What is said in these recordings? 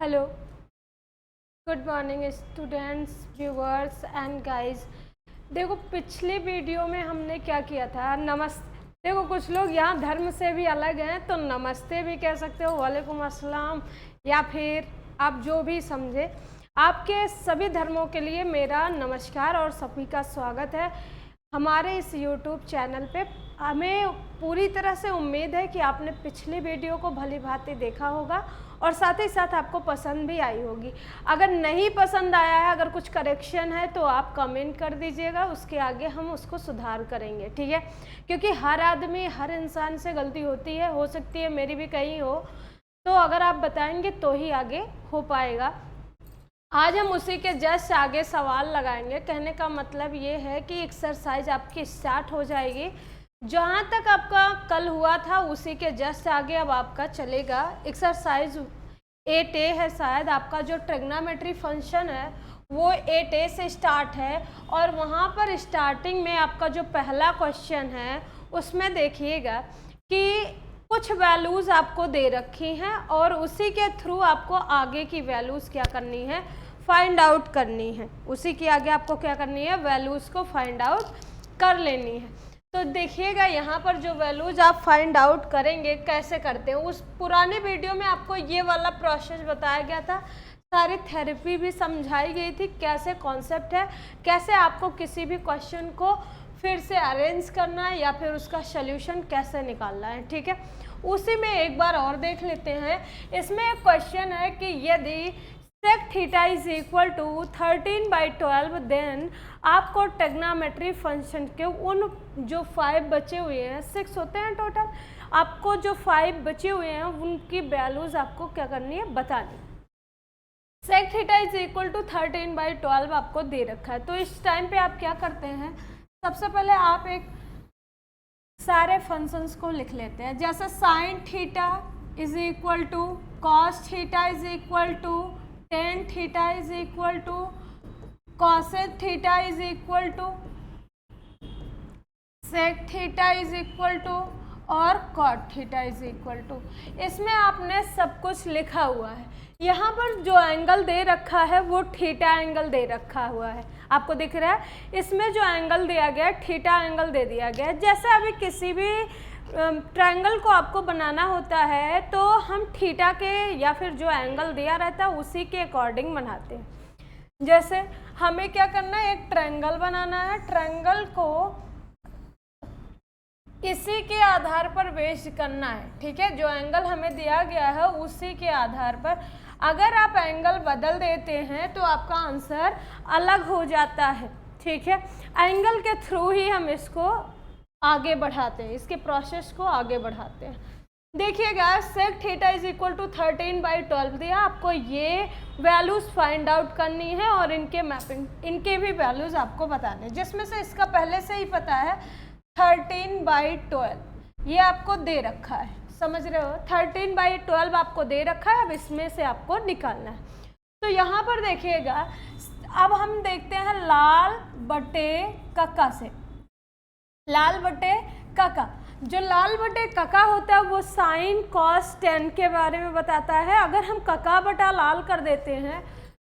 Hello, good morning students, viewers and guys. देखो पिछली video में हमने क्या किया था। देखो कुछ लोग यहाँ धर्म से भी अलग हैं तो नमस्ते भी कह सकते हो, वालेकुम अस्सलाम, या फिर आप जो भी समझे। आपके सभी धर्मों के लिए मेरा नमस्कार और सभी का स्वागत है हमारे इस YouTube चैनल पे। हमें पूरी तरह से उम्मीद है कि आपने पिछली वीडियो को भली भांति देखा होगा और साथ ही साथ आपको पसंद भी आई होगी। अगर नहीं पसंद आया है, अगर कुछ करेक्शन है तो आप कमेंट कर दीजिएगा, उसके आगे हम उसको सुधार करेंगे, ठीक है। क्योंकि हर आदमी, हर इंसान से गलती होती है, हो सकती है मेरी भी कहीं हो, तो अगर आप बताएंगे तो ही आगे हो पाएगा। आज हम उसी के जस्ट आगे सवाल लगाएंगे। कहने का मतलब ये है कि एक्सरसाइज आपकी स्टार्ट हो जाएगी। जहाँ तक आपका कल हुआ था उसी के जस्ट आगे अब आपका चलेगा। एक्सरसाइज 8A है, शायद आपका जो ट्रिग्नोमेट्री फंक्शन है वो 8A से स्टार्ट है। और वहाँ पर स्टार्टिंग में आपका जो पहला क्वेश्चन है उसमें देखिएगा कि कुछ वैल्यूज़ आपको दे रखी हैं और उसी के थ्रू आपको आगे की वैल्यूज़ क्या करनी है, फाइंड आउट करनी है। उसी के आगे आपको क्या करनी है, वैल्यूज़ को फाइंड आउट कर लेनी है। तो देखिएगा यहाँ पर जो वैल्यूज़ आप फाइंड आउट करेंगे कैसे करते हैं। उस पुराने वीडियो में आपको ये वाला प्रोसेस बताया गया था, सारी थेरेपी भी समझाई गई थी, कैसे कॉन्सेप्ट है, कैसे आपको किसी भी क्वेश्चन को फिर से अरेंज करना है या फिर उसका सोल्यूशन कैसे निकालना है, ठीक है। उसी में एक बार और देख लेते हैं। इसमें एक क्वेश्चन है कि यदि sec theta is equal to 13/12 then आपको ट्रिग्नोमेट्री फंक्शन के उन जो 5 बचे हुए हैं, 6 होते हैं टोटल, आपको जो 5 बचे हुए हैं उनकी वैल्यूज आपको क्या करनी है, बतानी। sec theta is equal to 13/12 आपको दे रखा है। तो इस टाइम पे आप क्या करते हैं, सबसे पहले आप एक सारे फंक्शंस को लिख लेते हैं। जैसे sine theta is equal to cos theta is equal to tan theta is equal to cosec theta is equal to sec theta is equal to और cot theta is equal to. इसमें आपने सब कुछ लिखा हुआ है। यहाँ पर जो एंगल दे रखा है वो थीटा एंगल दे रखा हुआ है, आपको दिख रहा है। इसमें जो एंगल दिया गया है थीटा एंगल दे दिया गया है। जैसे अभी किसी भी ट्रायंगल को आपको बनाना होता है तो हम थीटा के या फिर जो एंगल दिया रहता है उसी के अकॉर्डिंग बनाते हैं। जैसे हमें क्या करना है, एक ट्रायंगल बनाना है, ट्रायंगल को इसी के आधार पर बेस करना है, ठीक है। जो एंगल हमें दिया गया है उसी के आधार पर अगर आप एंगल बदल देते हैं तो आपका आंसर अलग हो जाता है, ठीक है। एंगल के थ्रू ही हम इसको आगे बढ़ाते हैं, इसके प्रोसेस को आगे बढ़ाते हैं। देखिएगा sec theta is equal to 13/12 दिया, आपको ये वैल्यूज़ फाइंड आउट करनी है और इनके मैपिंग, इनके भी वैल्यूज़ आपको बताने हैं। जिसमें से इसका पहले से ही पता है 13/12 ये आपको दे रखा है, समझ रहे हो। 13/12 आपको दे रखा है, अब इसमें से आपको निकालना है। तो यहाँ पर देखिएगा, अब हम देखते हैं लाल बटे कक्का से। लाल बटे कक्का, जो लाल बटे कक्का होता है वो साइन कॉस टेन के बारे में बताता है। अगर हम कक्का बटा लाल कर देते हैं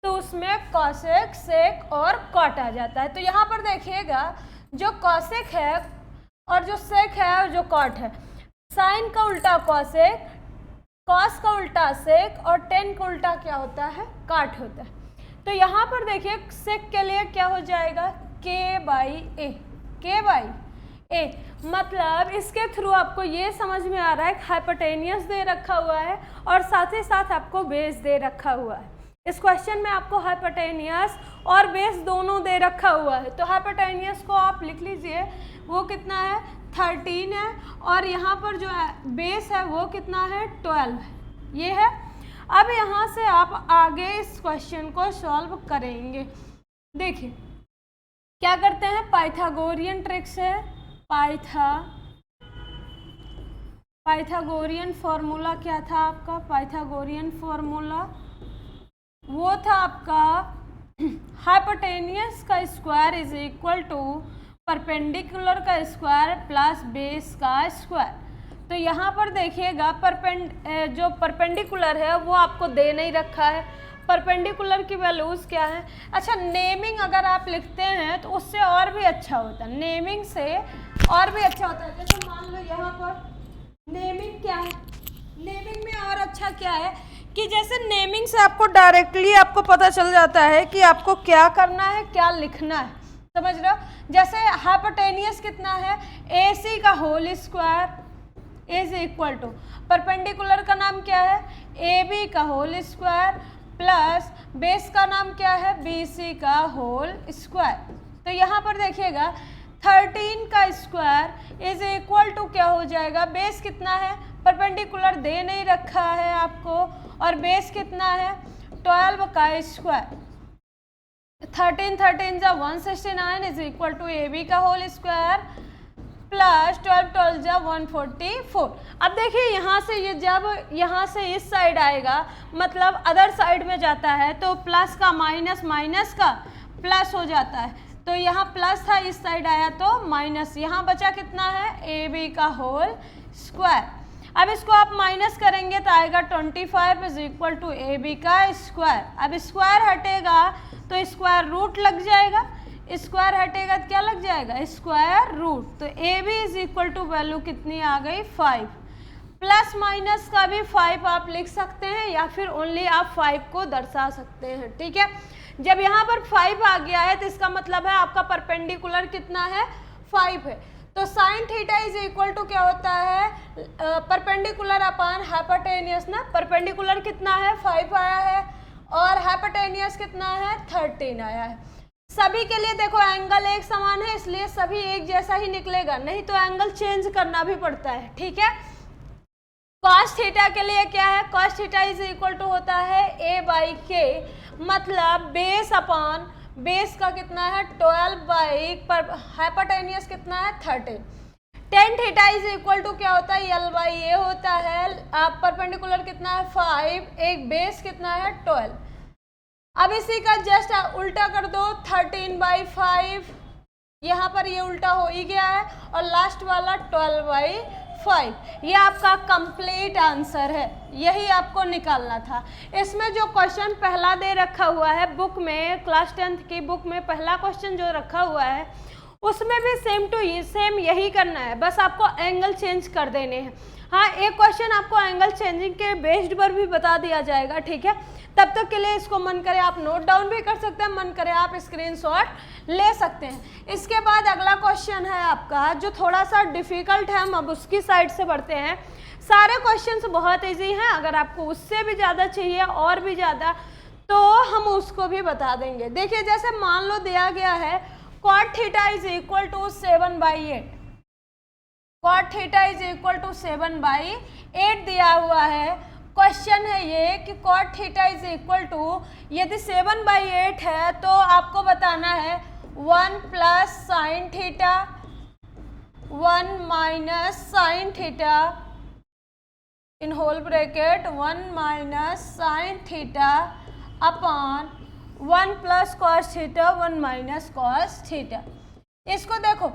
तो उसमें कॉसेक, सेक और कॉट आ जाता है। तो यहाँ पर देखिएगा जो कॉसेक है और जो सेक है और जो कॉट है, साइन का उल्टा कॉसेक, कॉस का उल्टा सेक और टेन का उल्टा क्या होता है, काट होता है। तो यहाँ पर देखिए सेक के लिए क्या हो जाएगा, k/a, k/a। मतलब इसके थ्रू आपको ये समझ में आ रहा है हाइपोटेनियस दे रखा हुआ है और साथ ही साथ आपको बेस दे रखा हुआ है। इस क्वेश्चन में आपको हाइपोटेनियस और बेस दोनों दे रखा हुआ है। तो हाइपोटेनियस को आप लिख लीजिए, वो कितना है, 13 है, और यहाँ पर जो बेस है वो कितना है, 12 है, ये है। अब यहाँ से आप आगे इस क्वेश्चन को सॉल्व करेंगे। देखिए क्या करते हैं, पाइथागोरियन ट्रिक से, पाइथागोरियन फॉर्मूला क्या था आपका, पाइथागोरियन फॉर्मूला वो था आपका हाइपोटेनियस का square is equal to perpendicular का स्क्वायर प्लस बेस का स्क्वायर। तो यहाँ पर देखिएगा जो परपेंडिकुलर है वो आपको दे नहीं रखा है। परपेंडिकुलर की वैल्यूज़ क्या है? अच्छा, नेमिंग अगर आप लिखते हैं तो उससे और भी अच्छा होता है, नेमिंग से और भी अच्छा होता है। जैसे मान लो यहाँ पर नेमिंग क्या है, नेमिंग में और अच्छा क्या है कि जैसे नेमिंग से आपको डायरेक्टली आपको पता चल जाता है कि आपको क्या करना है, क्या लिखना है, समझ रहे हो? जैसे हाइपोटेनियस कितना है, AC का whole square is equal to, perpendicular का नाम क्या है, AB का होल स्क्वायर प्लस बेस का नाम क्या है, BC का होल स्क्वायर। तो यहाँ पर देखिएगा 13 का स्क्वायर इज इक्वल टू क्या हो जाएगा, बेस कितना है, परपेंडिकुलर दे नहीं रखा है आपको, और बेस कितना है 12 का स्क्वायर, 13 जा 169 इज इक्वल टू AB का होल स्क्वायर प्लस 12 जा 144। अब देखिए यहाँ से ये जब यहाँ से इस साइड आएगा मतलब अदर साइड में जाता है तो प्लस का माइनस, माइनस का प्लस हो जाता है। तो यहाँ प्लस था, इस साइड आया तो माइनस, यहाँ बचा कितना है AB का होल स्क्वायर। अब इसको आप माइनस करेंगे तो आएगा 25 इज इक्वल टू AB का स्क्वायर। अब स्क्वायर हटेगा तो स्क्वायर रूट लग जाएगा, स्क्वायर हटेगा तो क्या लग जाएगा, स्क्वायर रूट। तो AB is equal to value कितनी आ गई 5। प्लस माइनस का भी 5 आप लिख सकते हैं या फिर ओनली आप 5 को दर्शा सकते हैं, ठीक है। जब यहाँ पर 5 आ गया है तो इसका मतलब है आपका परपेंडिकुलर कितना है 5 है। तो sine theta is equal to क्या होता है, परपेंडिकुलर अपान हाइपोटेनियस ना, परपेंडिकुलर कितना है 5 आया है और हाइपोटेनियस कितना है 13 आया है। सभी के लिए देखो एंगल एक समान है इसलिए सभी एक जैसा ही निकलेगा, नहीं तो एंगल चेंज करना भी पड़ता है, ठीक है। कॉस थीटा के लिए क्या है, cos theta is equal to होता है A/K, मतलब बेस अपॉन बेस का कितना है 12 बाई पर हाइपोटेनियस कितना है 13। Tan theta is equal to क्या होता है L/A होता है। आप परपेंडिकुलर कितना है 5, एक बेस कितना है 12। अब इसी का जस्ट उल्टा कर दो 13/5, यहाँ पर ये उल्टा हो ही गया है और लास्ट वाला 12/5। ये आपका कंप्लीट आंसर है, यही आपको निकालना था। इसमें जो क्वेश्चन पहला दे रखा हुआ है बुक में, क्लास 10th की बुक में पहला क्वेश्चन जो रखा हुआ है उसमें भी सेम टू सेम यही करना है, बस आपको एंगल चेंज कर देने हैं। हाँ, एक क्वेश्चन आपको एंगल चेंजिंग के बेस्ड पर भी बता दिया जाएगा, ठीक है। तब तक के लिए इसको मन करे आप नोट डाउन भी कर सकते हैं, मन करे आप स्क्रीनशॉट ले सकते हैं। इसके बाद अगला क्वेश्चन है आपका जो थोड़ा सा डिफिकल्ट है, हम अब उसकी साइड से बढ़ते हैं। सारे क्वेश्चंस बहुत इजी हैं, अगर आपको उससे भी ज़्यादा चाहिए और भी ज़्यादा तो हम उसको भी बता देंगे। देखिए जैसे मान लो दिया गया है cot theta is equal to 7/8, cot theta is equal to 7/8 दिया हुआ है। क्वेश्चन है ये कि cot theta is equal to, यदि 7/8 है तो आपको बताना है 1 plus sine theta 1 minus sine theta in whole bracket 1 minus sine theta upon 1 plus cos theta 1 minus cos theta. इसको देखो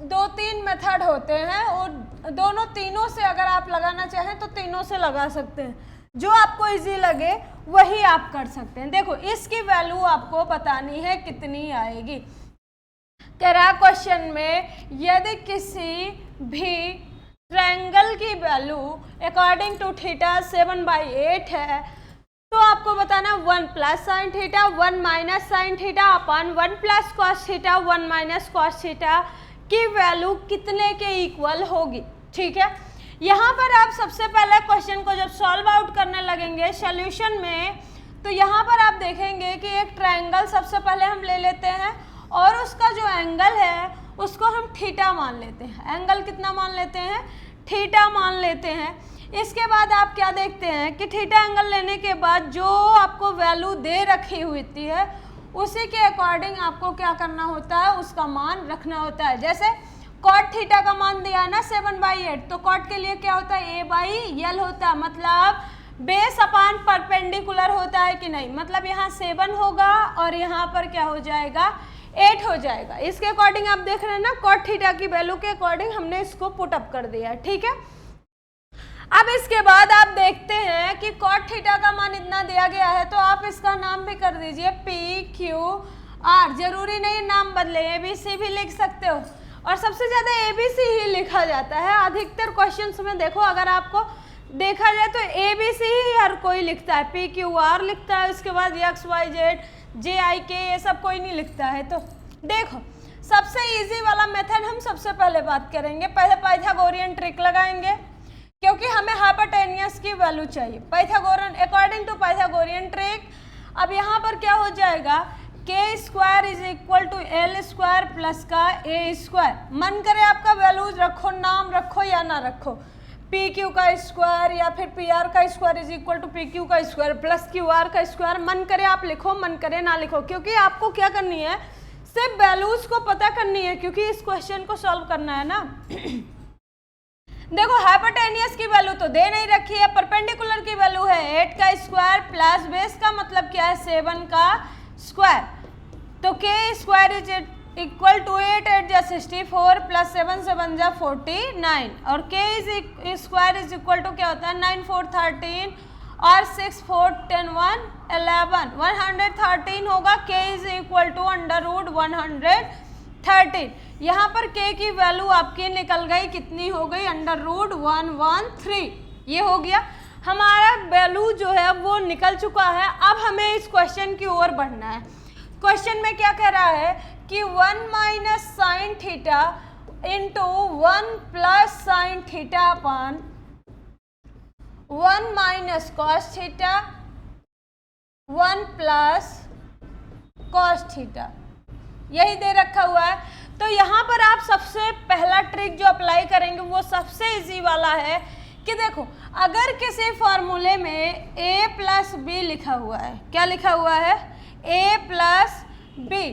दो तीन मेथड होते हैं और दोनों तीनों से अगर आप लगाना चाहें तो तीनों से लगा सकते हैं, जो आपको इजी लगे वही आप कर सकते हैं। देखो इसकी वैल्यू आपको बतानी है कितनी आएगी। कह रहा क्वेश्चन में यदि किसी भी ट्रायंगल की वैल्यू अकॉर्डिंग टू थीटा 7/8 है तो आपको बताना 1 plus sine theta 1 minus sine theta upon 1 plus cos theta 1 minus cos theta की वैल्यू कितने के इक्वल होगी, ठीक है। यहाँ पर आप सबसे पहले क्वेश्चन को जब सॉल्व आउट करने लगेंगे सॉल्यूशन में तो यहाँ पर आप देखेंगे कि एक ट्रायंगल सबसे पहले हम ले लेते हैं और उसका जो एंगल है उसको हम थीटा मान लेते हैं। एंगल कितना मान लेते हैं, थीटा मान लेते हैं। इसके बाद आप क्या देखते हैं कि थीटा एंगल लेने के बाद जो आपको वैल्यू दे रखी हुई है उसी के अकॉर्डिंग आपको क्या करना होता है, उसका मान रखना होता है। जैसे कॉट थीटा का मान दिया है ना 7/8, तो कॉट के लिए क्या होता है A/L होता है, मतलब बेस अपान परपेंडिकुलर होता है कि नहीं, मतलब यहाँ 7 होगा और यहाँ पर क्या हो जाएगा 8 हो जाएगा। इसके अकॉर्डिंग आप देख रहे हैं ना, कॉट थीटा की वैल्यू के अकॉर्डिंग हमने इसको पुट अप कर दिया, ठीक है। अब इसके बाद आप देखते हैं कि कॉट थीटा का मान इतना दिया गया है, तो आप इसका नाम भी कर दीजिए पी क्यू आर, जरूरी नहीं नाम बदले, ABC भी लिख सकते हो, और सबसे ज्यादा ABC ही लिखा जाता है अधिकतर क्वेश्चंस में। देखो अगर आपको देखा जाए तो ABC ही हर कोई लिखता है, PQR लिखता है, उसके बाद XYZ JIK ये सब कोई नहीं लिखता है। तो देखो सबसे इजी वाला मेथड हम सबसे पहले बात करेंगे, पहले पाइथागोरियन ट्रिक लगाएंगे क्योंकि हमें हाइपोटेनियस की वैल्यू चाहिए। Pythagorean according to Pythagorean trick अब यहाँ पर क्या हो जाएगा, K square is equal to L square plus का ए स्क्वायर। मन करे आपका वैल्यूज रखो, नाम रखो या ना रखो, पी क्यू का स्क्वायर या फिर पी आर का square is equal to P Q का स्क्वायर प्लस क्यू आर का स्क्वायर, मन करे आप लिखो, मन करे ना लिखो, क्योंकि आपको क्या करनी है, सिर्फ वैल्यूज को पता करनी है, क्योंकि इस क्वेश्चन को सॉल्व करना है ना। देखो हाइपोटेनियस की वैल्यू तो दे नहीं रखी है, परपेंडिकुलर की वैल्यू है 8 का स्क्वायर प्लस बेस का मतलब क्या है 7 का स्क्वायर, तो के स्क्वायर इज इक्वल टू 8 8 जा 64 प्लस 7 7 जा 49, और K is square is equal to क्या होता है 9 4 13 और 6 4 10 1 11 113 होगा। K is equal to under root 113। यहाँ पर के की वैल्यू आपकी निकल गई, कितनी हो गई अंडर रूट 113, ये हो गया हमारा वैल्यू जो है वो निकल चुका है। अब हमें इस क्वेश्चन की ओर बढ़ना है। क्वेश्चन में क्या कह रहा है कि 1 minus sine theta into 1 plus sine theta upon 1 minus cos theta 1 plus cos theta, यही दे रखा हुआ है। तो यहाँ पर आप सबसे पहला ट्रिक जो अप्लाई करेंगे वो सबसे इजी वाला है कि देखो अगर किसी फॉर्मूले में a प्लस बी लिखा हुआ है, क्या लिखा हुआ है a plus B,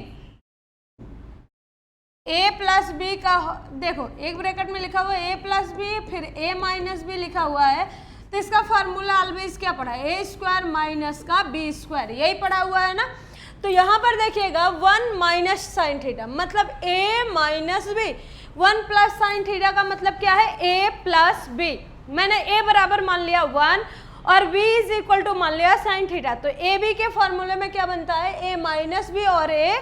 a plus B का देखो एक ब्रैकेट में लिखा हुआ है a प्लस बी, फिर a माइनस बी लिखा हुआ है, तो इसका फॉर्मूला ऑलवेज क्या पढ़ा है a स्क्वायर माइनस का b स्क्वायर, यही पढ़ा हुआ है ना। तो यहाँ पर देखिएगा 1 माइनस साइन थीटा मतलब a minus B, 1 plus sine theta का मतलब क्या है a प्लस बी, मैंने a बराबर मान लिया 1 और b इज इक्वल टू मान लिया साइन थीटा, तो ए बी के फॉर्मूले में क्या बनता है a माइनस बी और a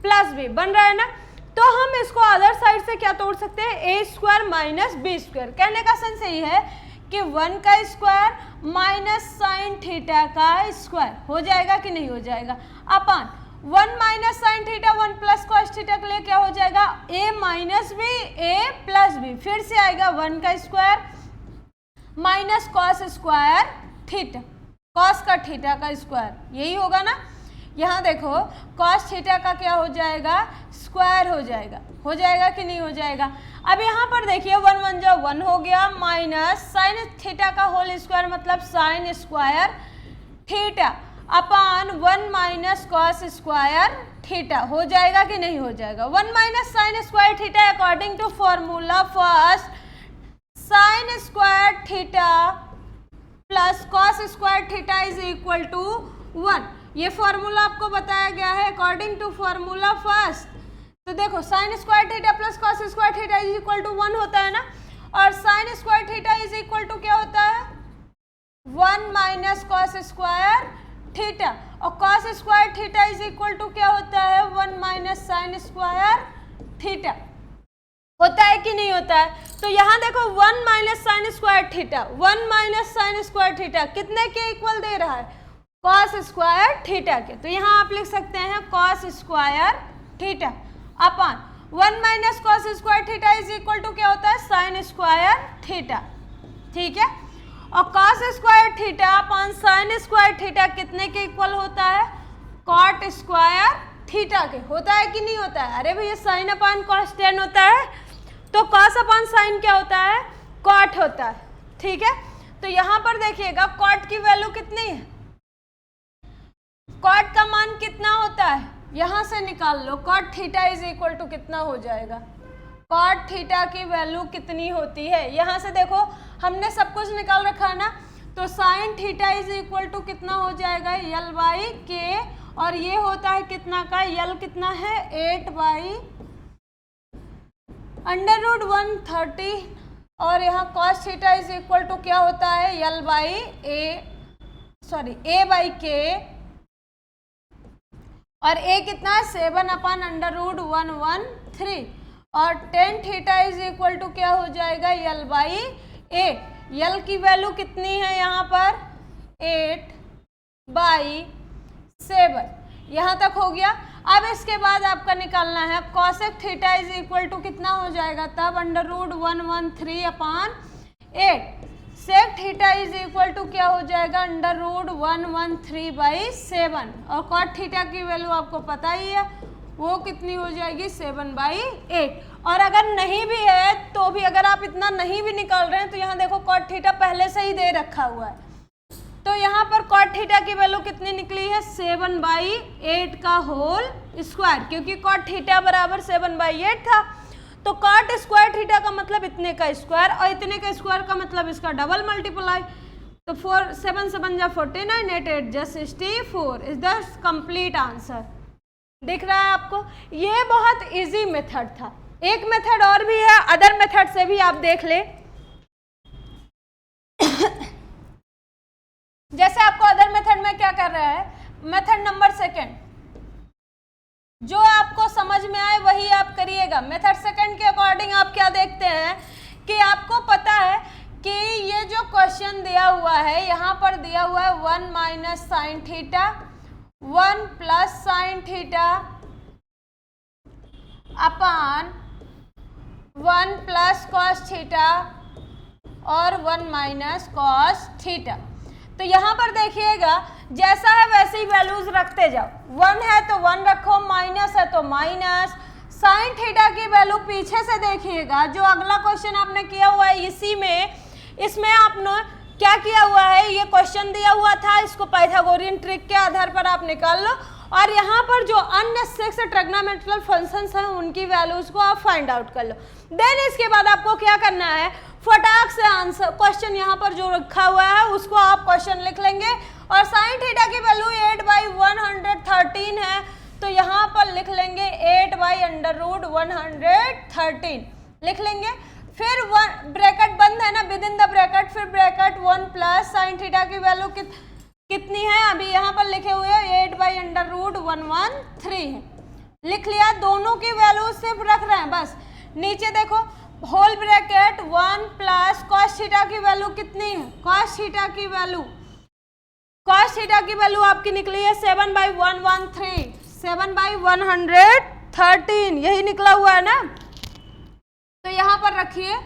प्लस बी बन रहा है ना। तो हम इसको अदर साइड से क्या तोड़ सकते हैं, a square minus B square. कहने का सेंस यही है कि 1 का स्क्वायर माइनस साइन थीटा का स्क्वायर हो जाएगा कि नहीं हो जाएगा, अपन 1 minus sine theta 1 plus cos theta के लिए क्या हो जाएगा a minus B a plus B, फिर से आएगा 1 का square minus cos square theta, cos का थीटा का स्क्वायर, यही होगा ना। यहाँ देखो कॉस थीटा का क्या हो जाएगा स्क्वायर हो जाएगा कि नहीं हो जाएगा। अब यहाँ पर देखिए 1 1 जो 1 हो गया माइनस साइन थीटा का होल स्क्वायर मतलब sine square theta upon 1 minus cos square theta, हो जाएगा कि नहीं हो जाएगा। 1 minus sine square theta according to formula first sine square theta plus cos square theta is equal to 1, ये formula आपको बताया गया है अकॉर्डिंग टू फॉर्मूला फर्स्ट। तो देखो sine square theta plus cos square theta is equal to 1 होता है ना, और sine square theta is equal to क्या होता है 1 माइनस कॉस स्क्वायर थीटा, और cos square theta is equal to क्या होता है 1 माइनस साइन स्क्वायर थीटा, होता है कि नहीं होता है। तो यहाँ देखो 1 minus sine square theta 1 minus sine square theta कितने के इक्वल दे रहा है कॉस स्क्वायर थीटा के, तो यहाँ आप लिख सकते हैं cos square theta upon 1 minus cos square theta is equal to क्या होता है साइन स्क्वायर थीटा, ठीक है। और cos square theta upon sine square theta कितने के इक्वल होता है कॉट स्क्वायर थीटा के, होता है कि नहीं होता है। अरे भैया साइन अपॉन कॉस टेन होता है, तो कॉस अपॉन साइन क्या होता है कॉट होता है, ठीक है। तो यहाँ पर देखिएगा कॉट की वैल्यू कितनी है, कॉट का मान कितना होता है यहाँ से निकाल लो, cot theta is equal to कितना हो जाएगा, कॉट थीटा की वैल्यू कितनी होती है, यहाँ से देखो हमने सब कुछ निकाल रखा है ना, तो sine theta is equal to कितना हो जाएगा एल बाई के और ये होता है कितना का, यल कितना है 8/√130 और यहाँ cos theta is equal to क्या होता है a/k और a कितना है 7/√113 और tan theta is equal to क्या हो जाएगा l/a। यल की वैल्यू कितनी है यहाँ पर 8/7, यहाँ तक हो गया। अब इसके बाद आपका निकालना है cosec theta is equal to कितना हो जाएगा तब √113/8। sec theta is equal to क्या हो जाएगा √113/7 और cot थीटा की वैल्यू आपको पता ही है वो कितनी हो जाएगी 7/8। और अगर नहीं भी है तो भी, अगर आप इतना नहीं भी निकाल रहे हैं तो यहाँ देखो cot थीटा पहले से ही दे रखा हुआ है, तो यहाँ पर cot थीटा की वैल्यू कितनी निकली है 7/8 का होल स्क्वायर, क्योंकि cot थीटा बराबर 7/8 था तो cot स्क्वायर थीटा का मतलब इतने का स्क्वायर और इतने का स्क्वायर का मतलब इसका डबल मल्टीप्लाई। तो 4 7 7 जा 49, 8 8 जा 64 इज द कंप्लीट आंसर। दिख रहा है आपको, ये बहुत इजी मेथड था। एक मेथड और भी है, अदर मेथड से भी आप देख ले। जैसे आपको अदर मेथड में क्या कर रहा है, मेथड नंबर सेकंड, जो आपको समझ में आए वही आप करिएगा। मेथड सेकंड के अकॉर्डिंग आप क्या देखते हैं कि आपको पता है कि ये जो क्वेश्चन दिया हुआ है, यहाँ पर दिया हुआ है 1 minus sine theta, 1 plus sine theta upon 1 plus cos theta और 1 माइनस कॉस थीटा। तो यहाँ पर देखिएगा जैसा है वैसे ही वैल्यूज रखते जाओ, 1 है तो 1 रखो, माइनस है तो माइनस। साइन थीटा की वैल्यू पीछे से देखिएगा, जो अगला क्वेश्चन आपने किया हुआ है इसी में, इसमें आपने क्या किया हुआ है, ये क्वेश्चन दिया हुआ था, इसको पाइथागोरियन ट्रिक के आधार पर आप निकाल लो और यहाँ पर जो अन्य 6 ट्रिग्नोमेट्रिकल फंक्शंस हैं उनकी वैल्यूज को आप फाइंड आउट कर लो। देन इसके बाद आपको क्या करना है, फटाक से आंसर क्वेश्चन यहाँ पर जो रखा हुआ है उसको आप क्वेश्चन लिख लेंगे और साइन थीटा की वैल्यू 8/113 है तो यहाँ पर लिख लेंगे 8/√113 लिख लेंगे। फिर ब्रैकेट बंद है ना, विद इन द ब्रैकेट, फिर ब्रैकेट 1 प्लस साइन थीटा की वैल्यू कितनी है, अभी यहाँ पर लिखे हुए हैं 8/√113 है, लिख लिया। दोनों की वैल्यू सिर्फ रख रहे हैं बस। नीचे देखो whole bracket 1 plus cos theta की वैल्यू कितनी है, कॉस थीटा की वैल्यू आपकी निकली है 7/113, 7/113 यही निकला हुआ है ना, तो यहाँ पर रखिए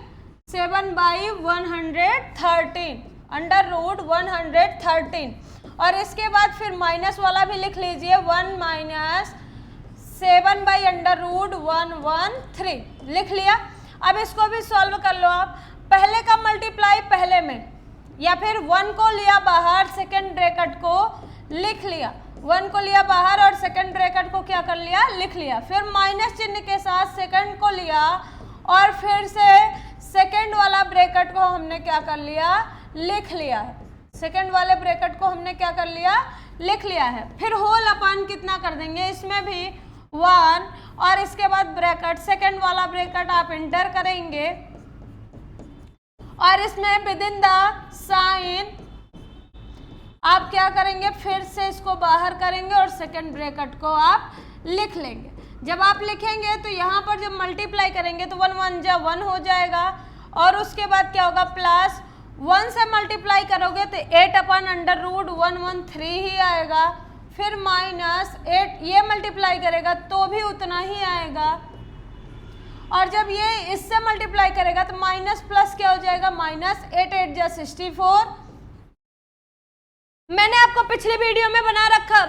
7/113 √113 और इसके बाद फिर माइनस वाला भी लिख लीजिए 1 माइनस 7/√113 लिख लिया। अब इसको भी सॉल्व कर लो आप, पहले का मल्टीप्लाई पहले में या फिर 1 को लिया बाहर, सेकेंड ब्रैकेट को लिख लिया, 1 को लिया बाहर और सेकेंड ब्रैकेट को क्या कर लिया लिख लिया, फिर माइनस चिन्ह के साथ सेकेंड को लिया और फिर से सेकेंड वाला ब्रैकेट को हमने क्या कर लिया लिख लिया है, सेकेंड वाले ब्रैकेट को हमने क्या कर लिया लिख लिया है। फिर होल अपान कितना कर देंगे, इसमें भी 1 और इसके बाद ब्रैकेट, सेकेंड वाला ब्रैकेट आप इंटर करेंगे और इसमें विद इन द साइन आप क्या करेंगे, फिर से इसको बाहर करेंगे और सेकेंड ब्रैकेट को आप लिख लेंगे। जब आप लिखेंगे तो यहाँ पर जब मल्टीप्लाई करेंगे तो 1 1 जा 1 हो जाएगा और उसके बाद क्या होगा, प्लस 1 से मल्टीप्लाई करोगे तो 8/√113 ही आएगा, फिर माइनस 8 ये मल्टीप्लाई करेगा तो भी उतना ही आएगा और जब ये इससे मल्टीप्लाई करेगा तो माइनस प्लस क्या हो जाएगा, माइनस 8 8 जा 64। मैंने आपको पिछले वीडियो में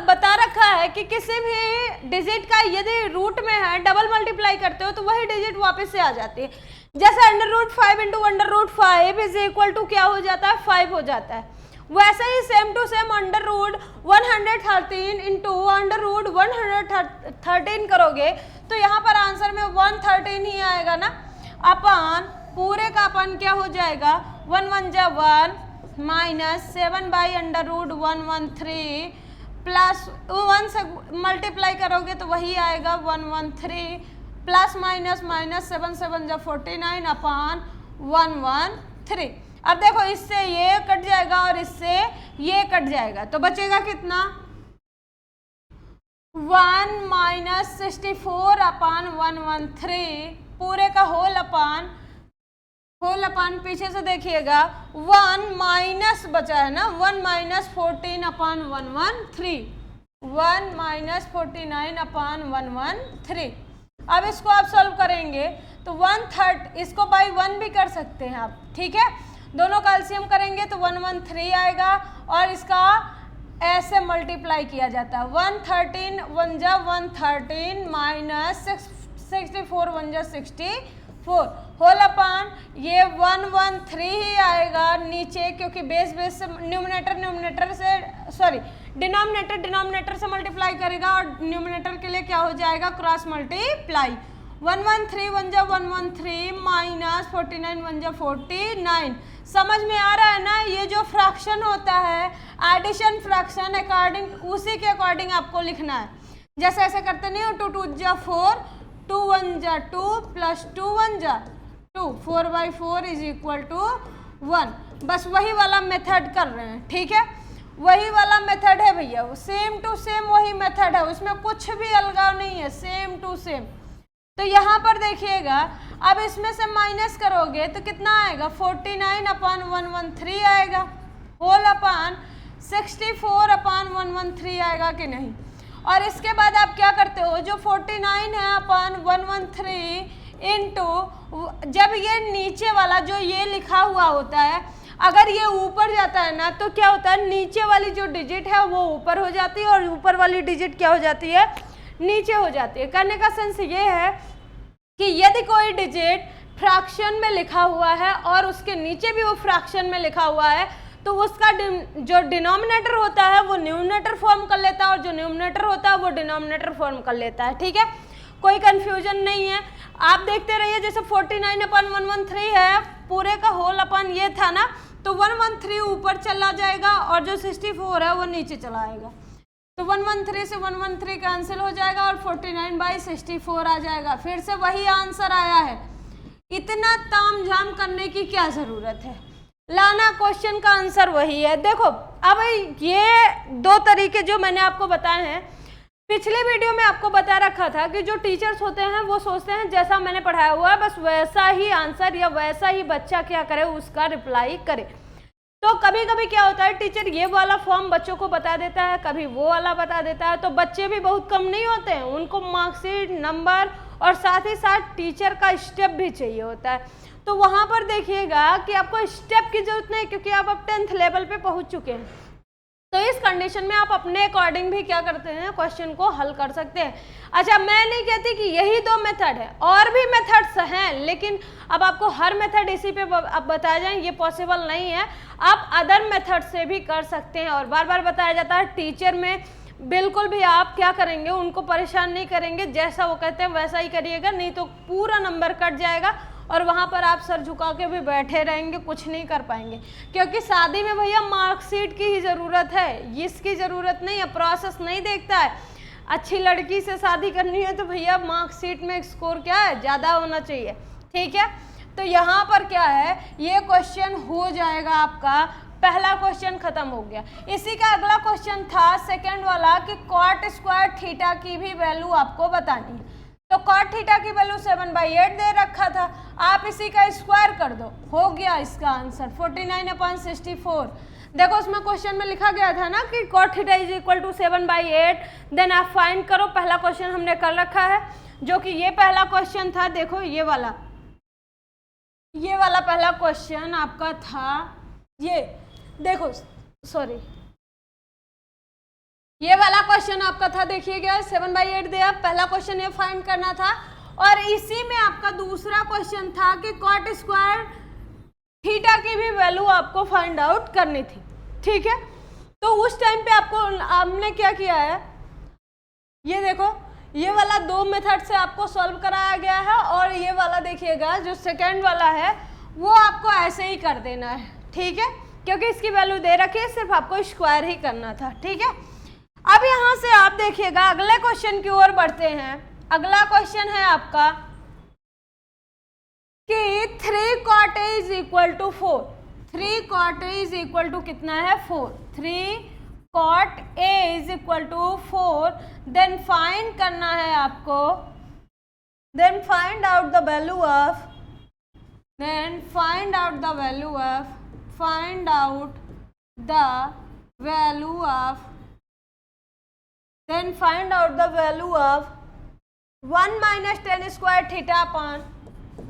बता रखा है कि किसी भी डिजिट का यदि रूट में है डबल मल्टीप्लाई करते हो तो वही डिजिट वापस से आ जाती है। जैसे √5 × √5 इज इक्वल टू क्या हो जाता है 5 हो जाता है, वैसे ही सेम टू सेम √113 × √113 करोगे तो यहाँ पर आंसर में 113 ही आएगा ना, अपान पूरे का अपान क्या हो जाएगा 1 1 जा 1 माइनस 7/√113 प्लस 1 से मल्टीप्लाई करोगे तो वही आएगा 113 प्लस माइनस माइनस 7 7 जा 49 अपान 113। अब देखो इससे ये कट जाएगा और इससे ये कट जाएगा तो बचेगा कितना 1 माइनस 64 अपान 113 पूरे का होल अपान पीछे से देखिएगा 1 माइनस बचा है ना 1 माइनस 14 अपान 113 1 माइनस 49 अपान 113। अब इसको आप सॉल्व करेंगे तो 1/3 इसको बाई 1 भी कर सकते हैं आप, ठीक है। दोनों का एलसीएम करेंगे तो 113 आएगा और इसका ऐसे मल्टीप्लाई किया जाता है 113 1 जा 113 माइनस 64 1 जा 64 होल अपान ये 113 ही आएगा नीचे, क्योंकि बेस से डिनोमिनेटर से मल्टीप्लाई करेगा और न्यूमरेटर के लिए क्या हो जाएगा क्रॉस मल्टीप्लाई 113 1 जा 113 माइनस 49 1 जा 49। समझ में आ रहा है ना, ये जो फ्रैक्शन होता है एडिशन फ्रैक्शन अकॉर्डिंग उसी के अकॉर्डिंग आपको लिखना है। जैसे ऐसे करते नहीं हो 2 2 जा 4 2 1 जा 2 प्लस 2 1 जा 2 4/4 इज इक्वल टू 1। बस वही वाला मेथड कर रहे हैं, ठीक है, वही वाला मेथड है भैया, सेम टू सेम वही मेथड है, उसमें कुछ भी अलगाव नहीं है, सेम टू सेम। तो यहाँ पर देखिएगा अब इसमें से माइनस करोगे तो कितना आएगा 49 अपान 113 आएगा होल अपान 64 अपान 113 आएगा कि नहीं। और इसके बाद आप क्या करते हो जो 49 है अपान 113 इंटू जब ये नीचे वाला जो ये लिखा हुआ होता है अगर ये ऊपर जाता है ना तो क्या होता है नीचे वाली जो डिजिट है वो ऊपर हो जाती है और ऊपर वाली डिजिट क्या हो जाती है नीचे हो जाती है। करने का सेंस ये है कि यदि कोई डिजिट फ्रैक्शन में लिखा हुआ है और उसके नीचे भी वो फ्रैक्शन में लिखा हुआ है तो उसका जो डिनोमिनेटर होता है वो न्यूमरेटर फॉर्म कर लेता है और जो न्यूमरेटर होता है वो डिनोमिनेटर फॉर्म कर लेता है, ठीक है, कोई कंफ्यूजन नहीं है। आप देखते रहिए जैसे 49 अपान 113 है पूरे का होल अपान ये था ना तो 113 ऊपर चला जाएगा और जो 64 है वो नीचे चला आएगा तो 113 से 113 कैंसिल हो जाएगा और 49/64 आ जाएगा। फिर से वही आंसर आया है, इतना तामझाम करने की क्या जरूरत है, लाना क्वेश्चन का आंसर वही है। देखो अब ये दो तरीके जो मैंने आपको बताए हैं पिछले वीडियो में आपको बता रखा था कि जो टीचर्स होते हैं वो सोचते हैं जैसा मैंने पढ़ाया हुआ है बस वैसा ही आंसर या वैसा ही बच्चा क्या करे उसका रिप्लाई करे। तो कभी कभी क्या होता है टीचर ये वाला फॉर्म बच्चों को बता देता है कभी वो वाला बता देता है तो बच्चे भी बहुत कम नहीं होते हैं, उनको मार्कशीट नंबर और साथ ही साथ टीचर का स्टेप भी चाहिए होता है। तो वहाँ पर देखिएगा कि आपको स्टेप की जरूरत नहीं क्योंकि आप अब 10th लेवल पे पहुँच चुके हैं। तो इस कंडीशन में आप अपने अकॉर्डिंग भी क्या करते हैं क्वेश्चन को हल कर सकते हैं। अच्छा मैं नहीं कहती कि यही दो मेथड है, और भी मेथड्स हैं लेकिन अब आपको हर मेथड इसी पे अब बताया जाए ये पॉसिबल नहीं है, आप अदर मेथड से भी कर सकते हैं। और बार बार बताया जाता है टीचर में बिल्कुल भी आप क्या करेंगे उनको परेशान नहीं करेंगे, जैसा वो कहते हैं वैसा ही करिएगा, नहीं तो पूरा नंबर कट जाएगा और वहाँ पर आप सर झुका के भी बैठे रहेंगे, कुछ नहीं कर पाएंगे। क्योंकि शादी में भैया मार्कशीट की ही ज़रूरत है, इसकी ज़रूरत नहीं है, प्रोसेस नहीं देखता है। अच्छी लड़की से शादी करनी है तो भैया मार्कशीट में स्कोर क्या है ज़्यादा होना चाहिए, ठीक है। तो यहाँ पर क्या है ये क्वेश्चन हो जाएगा आपका, पहला क्वेश्चन खत्म हो गया। इसी का अगला क्वेश्चन था सेकेंड वाला कि कॉट स्क्वायर थीटा की भी वैल्यू आपको बतानी है। तो कॉट थीटा की वैल्यू 7/8 दे रखा था, आप इसी का स्क्वायर कर दो, हो गया इसका आंसर 49/64। देखो उसमें क्वेश्चन में लिखा गया था ना कि cot theta is equal to 7/8, then आप फाइंड करो। पहला क्वेश्चन हमने कर रखा है जो कि ये पहला क्वेश्चन था। देखो ये वाला पहला क्वेश्चन आपका था, ये देखो सॉरी ये वाला क्वेश्चन आपका था, देखिएगा 7/8 दिया, पहला क्वेश्चन ये फाइंड करना था। और इसी में आपका दूसरा क्वेश्चन था कि कॉट स्क्वायर थीटा की भी वैल्यू आपको फाइंड आउट करनी थी, ठीक है। तो उस टाइम पे आपने क्या किया है, ये देखो ये वाला दो मेथड से आपको सॉल्व कराया गया है और ये वाला देखिएगा जो सेकेंड वाला है वो आपको ऐसे ही कर देना है, ठीक है, क्योंकि इसकी वैल्यू दे रखी है, सिर्फ आपको स्क्वायर ही करना था, ठीक है। अब यहां से आप देखिएगा अगले क्वेश्चन की ओर बढ़ते हैं। अगला क्वेश्चन है आपका कि 3 cot A is equal to 4। 3 cot A is equal to कितना है 4। 3 cot A is equal to 4। Then find करना है आपको, then find out the value of, then find out the value of 1 minus tan square theta upon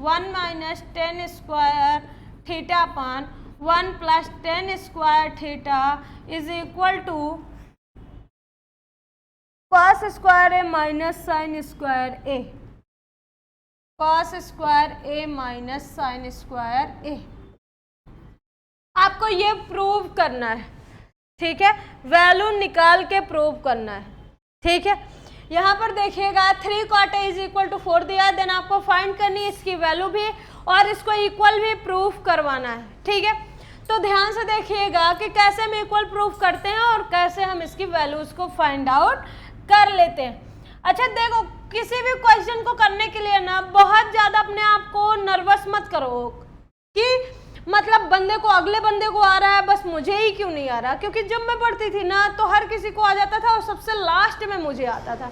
1 minus tan square theta upon 1 plus tan square theta is equal to cos square A minus sin square A। cos square A minus sine square A। आपको ये prove करना है, ठीक है, value निकाल के prove करना है, ठीक है। यहाँ पर देखिएगा 3 cot A is equal to 4 दिया है, देन आपको फाइंड करनी है इसकी वैल्यू भी और इसको इक्वल भी प्रूफ करवाना है, ठीक है। तो ध्यान से देखिएगा कि कैसे हम इक्वल प्रूफ करते हैं और कैसे हम इसकी वैल्यूज को फाइंड आउट कर लेते हैं। अच्छा देखो, किसी भी क्वेश्चन को करने के लिए ना बहुत ज़्यादा अपने आप को नर्वस मत करो कि मतलब बंदे को, अगले बंदे को आ रहा है बस मुझे ही क्यों नहीं आ रहा, क्योंकि जब मैं पढ़ती थी ना तो हर किसी को आ जाता था और सबसे लास्ट में मुझे आता था।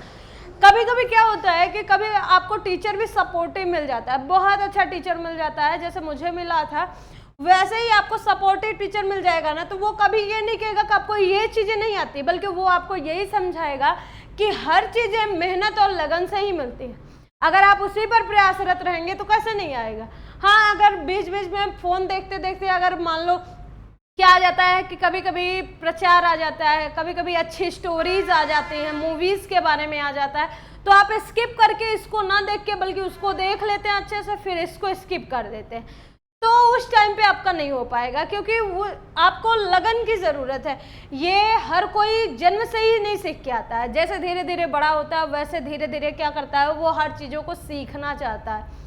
कभी कभी क्या होता है कि कभी आपको टीचर भी सपोर्टिव मिल जाता है, बहुत अच्छा टीचर मिल जाता है, जैसे मुझे मिला था वैसे ही आपको सपोर्टिव टीचर मिल जाएगा ना, तो वो कभी ये नहीं कहेगा कि आपको ये चीज़ें नहीं आती, बल्कि वो आपको यही समझाएगा कि हर चीज़ें मेहनत और लगन से ही मिलती है। अगर आप उसी पर प्रयासरत रहेंगे तो कैसे नहीं आएगा। हाँ, अगर बीच बीच में फ़ोन देखते देखते अगर मान लो क्या आ जाता है कि कभी कभी प्रचार आ जाता है, कभी कभी अच्छी स्टोरीज आ जाती हैं, मूवीज़ के बारे में आ जाता है, तो आप स्किप करके इसको ना देख के बल्कि उसको देख लेते हैं अच्छे से, फिर इसको स्किप कर देते हैं, तो उस टाइम पे आपका नहीं हो पाएगा, क्योंकि वो आपको लगन की ज़रूरत है। ये हर कोई जन्म से ही नहीं सीख के आता है, जैसे धीरे धीरे बड़ा होता है वैसे धीरे धीरे क्या करता है, वो हर चीज़ों को सीखना चाहता है।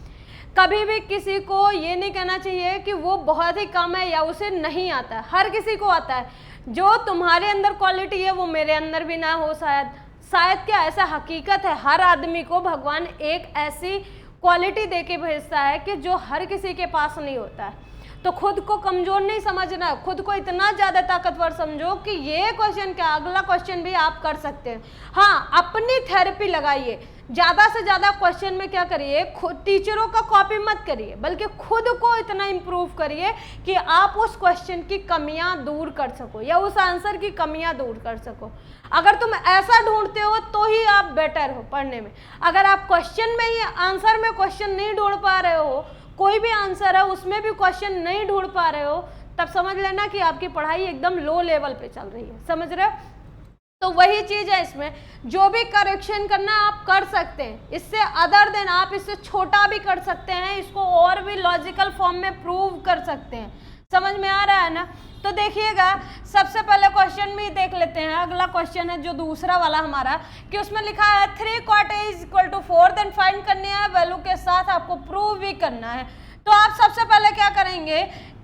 कभी भी किसी को ये नहीं कहना चाहिए कि वो बहुत ही कम है या उसे नहीं आता है, हर किसी को आता है। जो तुम्हारे अंदर क्वालिटी है वो मेरे अंदर भी ना हो, शायद क्या ऐसा हकीकत है, हर आदमी को भगवान एक ऐसी क्वालिटी दे के भेजता है कि जो हर किसी के पास नहीं होता है। तो खुद को कमज़ोर नहीं समझना, खुद को इतना ज़्यादा ताकतवर समझो कि ये क्वेश्चन क्या, अगला क्वेश्चन भी आप कर सकते हैं। हाँ, अपनी थेरेपी लगाइए, ज़्यादा से ज़्यादा क्वेश्चन में क्या करिए, खुद टीचरों का कॉपी मत करिए, बल्कि खुद को इतना इम्प्रूव करिए कि आप उस क्वेश्चन की कमियां दूर कर सको या उस आंसर की कमियां दूर कर सको। अगर तुम ऐसा ढूंढते हो तो ही आप बेटर हो पढ़ने में। अगर आप क्वेश्चन में ही आंसर में क्वेश्चन नहीं ढूंढ पा रहे हो, कोई भी आंसर है उसमें भी क्वेश्चन नहीं ढूंढ पा रहे हो, तब समझ लेना कि आपकी पढ़ाई एकदम लो लेवल पे चल रही है। समझ रहे हो? तो वही चीज़ है, इसमें जो भी करेक्शन करना आप कर सकते हैं, इससे अदर देन आप इससे छोटा भी कर सकते हैं, इसको और भी लॉजिकल फॉर्म में प्रूव कर सकते हैं। समझ में आ रहा है ना? तो देखिएगा, सबसे पहले क्वेश्चन में देख लेते हैं। अगला क्वेश्चन है जो दूसरा वाला हमारा, कि उसमें लिखा है 3 cot A is equal to 4, then find करनी है वैल्यू के साथ आपको प्रूव भी करना है। तो आप सबसे पहले क्या करेंगे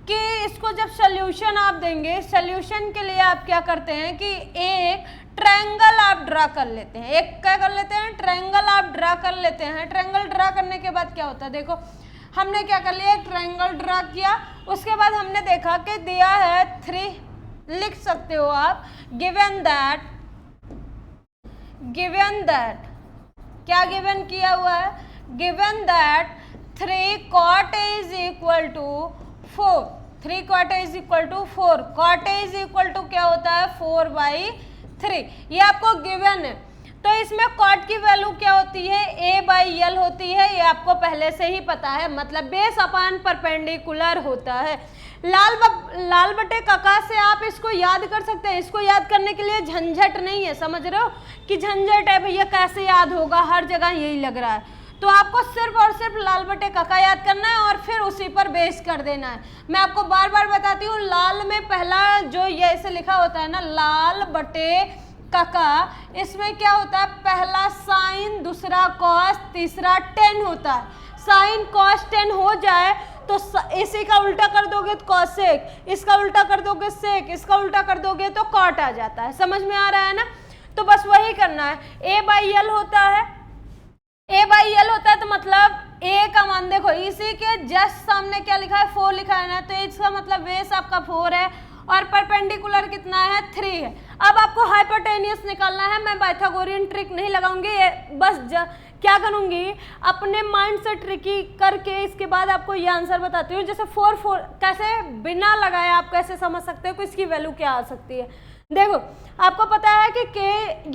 कि इसको जब सोल्यूशन आप देंगे, सोल्यूशन के लिए आप क्या करते हैं कि एक ट्रायंगल आप ड्रा कर लेते हैं। एक क्या कर लेते हैं, ट्रायंगल आप ड्रा कर लेते हैं। ट्रायंगल ड्रा करने के बाद क्या होता है, देखो हमने क्या कर लिया, एक ट्रायंगल ड्रा किया, उसके बाद हमने देखा कि दिया है 3, लिख सकते हो आप, गिवन दैट क्या गिवन किया हुआ है, given that 3 cot A is equal to 4, 3 cot A is equal to 4, cot A is equal to क्या होता है 4/3, ये आपको गिवन है। तो इसमें cot की वैल्यू क्या होती है, A/L होती है, ये आपको पहले से ही पता है, मतलब बेस अपॉन परपेंडिकुलर होता है। लाल बटे काका से आप इसको याद कर सकते हैं। इसको याद करने के लिए झंझट नहीं है, समझ रहे हो कि झंझट है भैया कैसे याद होगा, हर जगह यही लग रहा है। तो आपको सिर्फ और सिर्फ लाल बटे काका याद करना है और फिर उसी पर बेस कर देना है। मैं आपको बार बार बताती हूँ, लाल में पहला जो ये ऐसे लिखा होता है ना, लाल बटे काका, इसमें क्या होता है, पहला साइन, दूसरा कॉस, तीसरा टेन होता है। साइन कॉस टेन हो जाए तो इसी का उल्टा कर दोगे तो कॉसेक, इसका उल्टा कर दोगे सेक, इसका उल्टा कर दोगे तो कॉट आ जाता है। समझ में आ रहा है ना? तो बस वही करना है। ए बाई एल होता है, ए बाई एल होता है तो मतलब ए का मान देखो इसी के जस्ट सामने क्या लिखा है 4 लिखा है ना, तो इसका मतलब बेस आपका 4 है और परपेंडिकुलर कितना है 3 है। अब आपको हाइपोटेनियस निकालना है। मैं पाइथागोरियन ट्रिक नहीं लगाऊंगी, बस क्या करूंगी अपने माइंड से ट्रिकी करके इसके बाद आपको ये आंसर बताती हूँ। जैसे 4 कैसे बिना लगाए आप कैसे समझ सकते हो कि इसकी वैल्यू क्या आ सकती है। देखो आपको पता है कि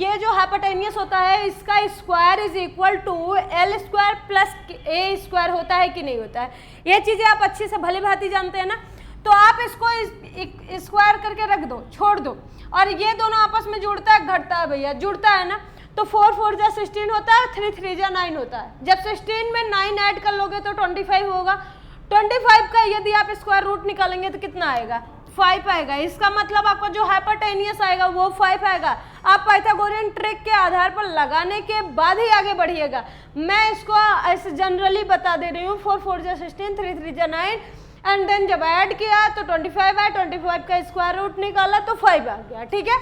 ये जो हाइपोटेनियस होता है इसका square is equal to L square plus A square होता है कि नहीं होता है। ये चीजें आप अच्छी से भली भांति जानते हैं ना, तो आप इसको स्क्वायर करके रख दो, छोड़ दो, और ये दोनों आपस में जुड़ता है घटता है भैया, जुड़ता है ना, तो 4 4 जा 16 होता है, 3 3 जा 9 होता है। जब 16 में 9 ऐड कर लोगे तो 25 होगा। 25 का यदि आप स्क्वायर रूट निकालेंगे तो कितना आएगा 5 आएगा। इसका मतलब आपका जो हाइपोटेनियस आएगा वो 5 आएगा। आप पाइथागोरियन ट्रिक के आधार पर लगाने के बाद ही आगे बढ़िएगा। मैं इसको ऐसे जनरली बता दे रही हूँ। 4 4 जा 16, 3 3 जा 9 एंड देन जब ऐड किया तो 25 है, 25 का स्क्वायर रूट निकाला तो 5 आ गया। ठीक है,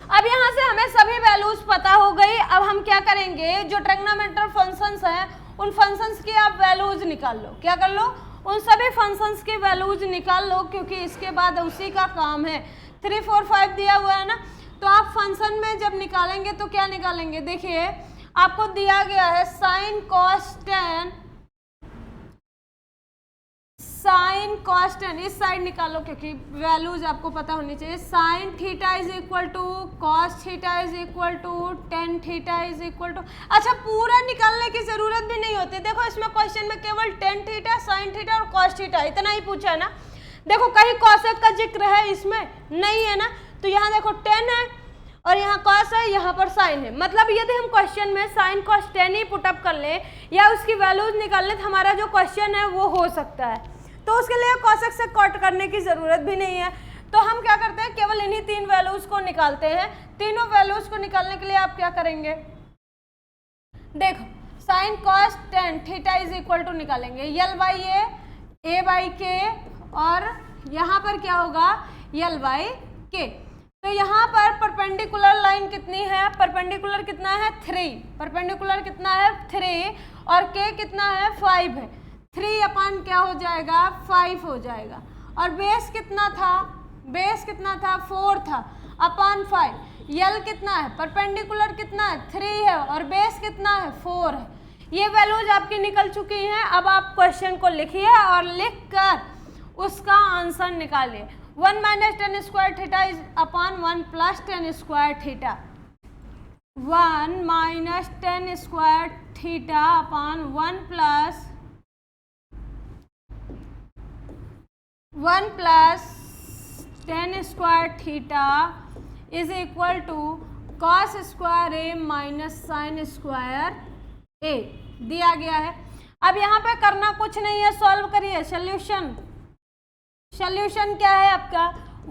अब यहाँ से हमें सभी वैल्यूज पता हो गई। अब हम क्या करेंगे, जो ट्रिग्नोमेट्रिक फंक्शंस हैं उन फंक्शंस की आप वैल्यूज निकाल लो। क्या कर लो, उन सभी फंक्शंस की वैल्यूज निकाल लो, क्योंकि इसके बाद उसी का काम है। 3 4 5 दिया हुआ है ना, तो आप फंक्शन में जब निकालेंगे तो क्या निकालेंगे, देखिए आपको दिया गया है sine cos tan, sine cos tan इस साइड निकालो क्योंकि वैल्यूज आपको पता होनी चाहिए। Sine theta is equal to cos theta is equal to tan theta is equal to, अच्छा पूरा निकालने की जरूरत भी नहीं होती। देखो इसमें क्वेश्चन में केवल टेन थीटा, साइन थीटा और कॉस थीटा इतना ही पूछा है ना। देखो कहीं कॉसेक का जिक्र है इसमें नहीं है ना, तो यहाँ देखो 10 है और यहाँ कॉस है, यहाँ पर साइन है। मतलब यदि हम क्वेश्चन में साइन कॉस 10 ही पुटअप कर ले या उसकी वैल्यूज निकाल ले तो हमारा जो क्वेश्चन है वो हो सकता है। तो उसके लिए कॉसेक से कट करने की जरूरत भी नहीं है। तो हम क्या करते हैं, केवल इन्हीं 3 वैल्यूज को निकालते हैं। तीनों वैल्यूज को निकालने के लिए आप क्या करेंगे, देखो sine cos 10 theta is equal to निकालेंगे यल बाई ए बाई के, और यहाँ पर क्या होगा यल बाई के। तो यहाँ पर परपेंडिकुलर लाइन कितनी है, परपेंडिकुलर कितना है 3, परपेंडिकुलर कितना है 3 और के कितना है 5 है। 3 अपान क्या हो जाएगा 5 हो जाएगा। और बेस कितना था, बेस कितना था 4 था अपान 5। यल कितना है, परपेंडिकुलर कितना है 3 है और बेस कितना है 4 है। ये वैल्यूज आपकी निकल चुकी हैं। अब आप क्वेश्चन को लिखिए और लिख कर उसका आंसर निकालिए। 1 minus tan square theta is upon 1 plus tan square theta, 1 minus tan square theta upon 1 plus 10 square theta is equal to cos square A minus sine square A दिया गया है। अब यहाँ पे करना कुछ नहीं है, सॉल्व करिए। सोल्यूशन, सोल्यूशन क्या है आपका,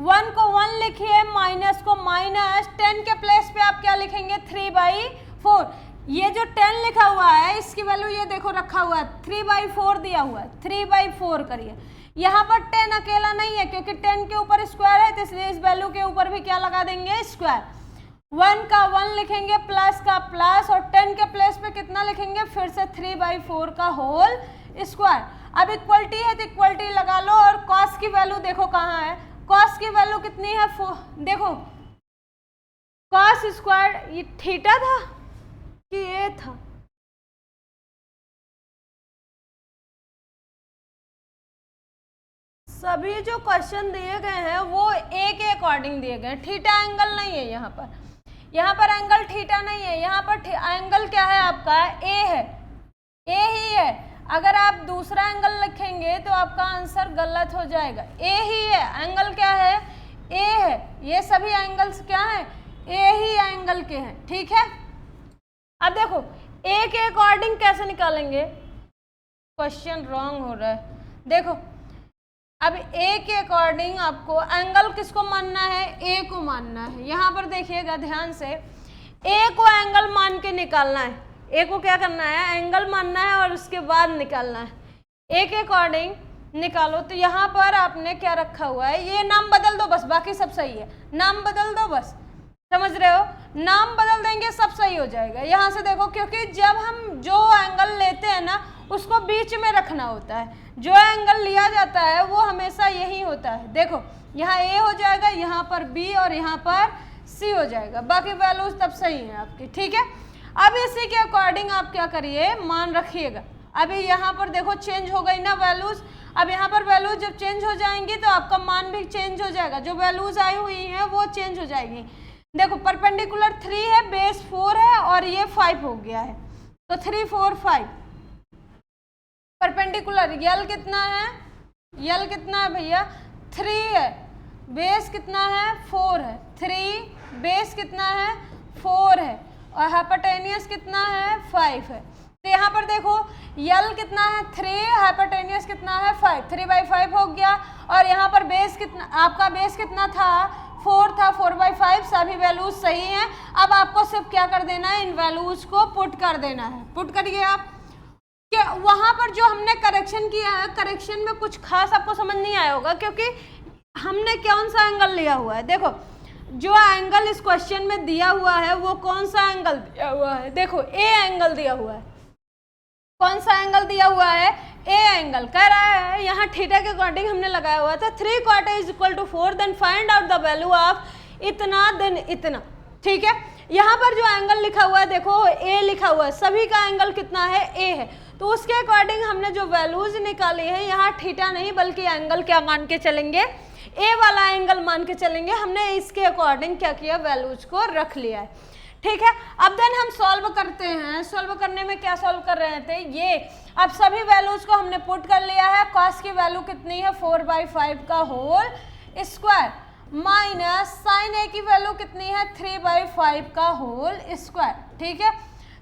1 को 1 लिखिए, माइनस को माइनस, 10 के प्लेस पे आप क्या लिखेंगे 3/4। ये जो 10 लिखा हुआ है इसकी वैल्यू ये देखो रखा हुआ है 3/4 दिया हुआ है, 3/4 करिए। यहाँ पर 10 अकेला नहीं है क्योंकि 10 के ऊपर स्क्वायर है, तो इसलिए इस वैल्यू के ऊपर भी क्या लगा देंगे स्क्वायर। 1 का 1 लिखेंगे, प्लस का प्लस, और 10 के प्लेस पे कितना लिखेंगे फिर से 3/4 का होल स्क्वायर। अब इक्वलिटी है तो इक्वलिटी लगा लो, और कॉस की वैल्यू देखो कहाँ है, कॉस की वैल्यू कितनी है, देखो कॉस स्क्वायर ये थीटा था कि ये था, सभी जो क्वेश्चन दिए गए हैं वो ए के अकॉर्डिंग दिए गए हैं। थीटा एंगल नहीं है यहाँ पर, यहाँ पर एंगल थीटा नहीं है, यहाँ पर एंगल क्या है आपका ए है, ए ही है। अगर आप दूसरा एंगल लिखेंगे तो आपका आंसर गलत हो जाएगा। ए ही है, एंगल क्या है ए है, ये सभी एंगल्स क्या हैं ए ही एंगल के हैं। ठीक है, अब देखो ए के अकॉर्डिंग कैसे निकालेंगे, क्वेश्चन रॉन्ग हो रहा है। देखो अब ए के अकॉर्डिंग आपको एंगल किसको मानना है, ए को मानना है। यहाँ पर देखिएगा ध्यान से, ए को एंगल मान के निकालना है, ए को क्या करना है एंगल मानना है और उसके बाद निकालना है। ए के अकॉर्डिंग निकालो, तो यहाँ पर आपने क्या रखा हुआ है, ये नाम बदल दो बस, बाकी सब सही है, नाम बदल दो बस। समझ रहे हो, नाम बदल देंगे सब सही हो जाएगा। यहाँ से देखो, क्योंकि जब हम जो एंगल लेते हैं ना उसको बीच में रखना होता है, जो एंगल लिया जाता है वो हमेशा यही होता है। देखो यहाँ ए हो जाएगा, यहाँ पर बी और यहाँ पर सी हो जाएगा, बाकी वैल्यूज तब सही है आपकी, ठीक है। अब इसी के अकॉर्डिंग आप क्या करिए, मान रखिएगा। अभी यहाँ पर देखो चेंज हो गई ना वैल्यूज, अब यहाँ पर वैल्यूज जब चेंज हो जाएंगी तो आपका मान भी चेंज हो जाएगा, जो वैल्यूज आई हुई हैं वो चेंज हो जाएगी। देखो परपेंडिकुलर 3 है, बेस 4 है और ये 5 हो गया है, तो 3 4 5। परपेंडिकुलर यल कितना है, यल कितना है भैया 3 है, बेस कितना है 4 है, 3 बेस कितना है 4 है और हाइपोटेनियस कितना है 5 है। तो यहाँ पर देखो यल कितना है 3, हाइपोटेनियस कितना है 5, 3/5 हो गया। और यहाँ पर बेस कितना, आपका बेस कितना था 4 था, 4/5, सभी वैल्यूज सही हैं। अब आपको सिर्फ क्या कर देना है, इन वैल्यूज को पुट कर देना है। पुट करिए आप, कि वहाँ पर जो हमने करेक्शन किया है, करेक्शन में कुछ खास आपको समझ नहीं आया होगा, क्योंकि हमने कौन सा एंगल लिया हुआ है। देखो जो एंगल इस क्वेश्चन में दिया हुआ है वो कौन सा एंगल दिया हुआ है, देखो ए एंगल दिया हुआ है। कौन सा एंगल दिया हुआ है, ए एंगल। कह रहा है यहाँ थीटा के अकॉर्डिंग हमने लगाया हुआ था 3 quarter is equal to 4, then find out the value of इतना देन इतना, ठीक है। यहाँ पर जो एंगल लिखा हुआ है देखो ए लिखा हुआ है, सभी का एंगल कितना है ए है, तो उसके अकॉर्डिंग हमने जो वैल्यूज निकाली है यहाँ थीटा नहीं बल्कि एंगल क्या मान के चलेंगे, ए वाला एंगल मान के चलेंगे। हमने इसके अकॉर्डिंग क्या किया, वैल्यूज को रख लिया है, ठीक है। अब देन हम सॉल्व करते हैं। सॉल्व करने में क्या सॉल्व कर रहे थे, ये अब सभी वैल्यूज को हमने पुट कर लिया है। कॉस की वैल्यू कितनी है 4/5 का होल स्क्वायर माइनस साइन ए की वैल्यू कितनी है 3/5 का होल स्क्वायर, ठीक है।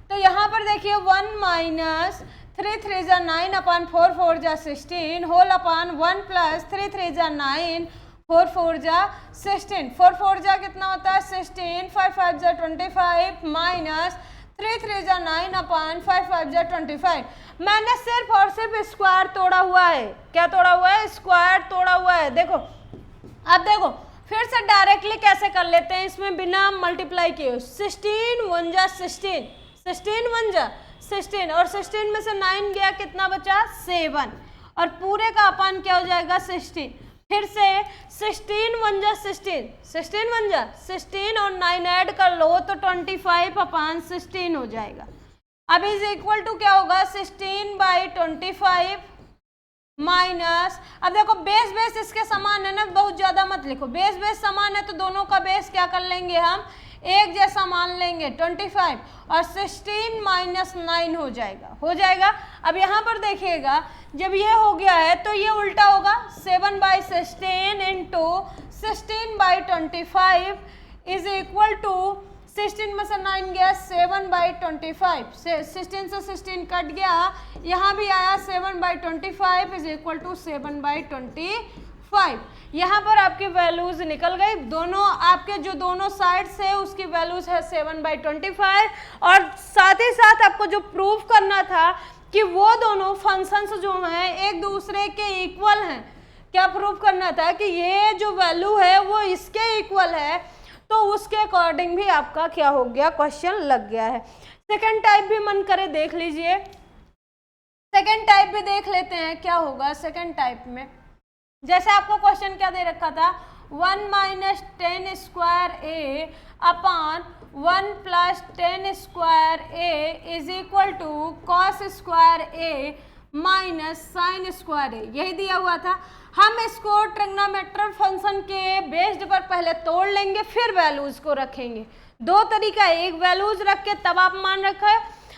तो यहाँ पर देखिए 1 माइनस 3 3 जा 9 अपन 4 4 जा 16 होल अपन 1 प्लस 3 3 जा 9 4 4 जा 16, 4 4 जा कितना होता है 16, 5 5 जा 25 माइनस 3 3 जा 9 अपन 5 5 जा 25। मैंने सिर्फ और सिर्फ स्क्वायर तोड़ा हुआ है। क्या तोड़ा हुआ है, स्क्वायर तोड़ा हुआ है। देखो अब देखो फिर से डायरेक्टली कैसे कर लेते हैं, इसमें बिना मल्टीप्लाई किए 16 1 जा 16, 16 1 जा 16 और 16 में से 9 गया, कितना बचा 7 और पूरे का अपान क्या हो जाएगा 16। फिर से 16 1 जा 16, 16 1 जा 16 और 9 ऐड कर लो तो 25/16 हो जाएगा। अब इज इक्वल टू क्या होगा 16/25 माइनस, अब देखो बेस बेस इसके समान है ना, बहुत ज्यादा मत लिखो, बेस बेस समान है तो दोनों का बेस क्या कर लेंगे हम एक जैसा मान लेंगे 25 और 16 माइनस 9 हो जाएगा। अब यहाँ पर देखिएगा जब ये हो गया है तो ये उल्टा होगा 7/16 इंटू 16/25 इज इक्वल टू 16 में से 9 गया 7/25, 16 से 16 कट गया, यहाँ भी आया 7/25 इज इक्वल टू 7/25। यहाँ पर आपकी वैल्यूज निकल गई, दोनों आपके जो दोनों साइड से उसकी वैल्यूज है 7/25 और साथ ही साथ आपको जो प्रूव करना था कि वो दोनों फंक्शंस जो हैं एक दूसरे के इक्वल हैं। क्या प्रूव करना था कि ये जो वैल्यू है वो इसके इक्वल है, तो उसके अकॉर्डिंग भी आपका क्या हो गया, क्वेश्चन लग गया है। सेकंड टाइप भी मन करे देख लीजिए, सेकंड टाइप भी देख लेते हैं क्या होगा। सेकंड टाइप में जैसे आपको क्वेश्चन क्या दे रखा था 1 minus 10 square A upon 1 plus 10 square A is equal to cos square A minus sine square A, यही दिया हुआ था। हम इसको ट्रिग्नोमेट्रिक फंक्शन के बेस्ड पर पहले तोड़ लेंगे फिर वैल्यूज को रखेंगे। दो तरीका, एक वैल्यूज रख के तब आप मान रखे,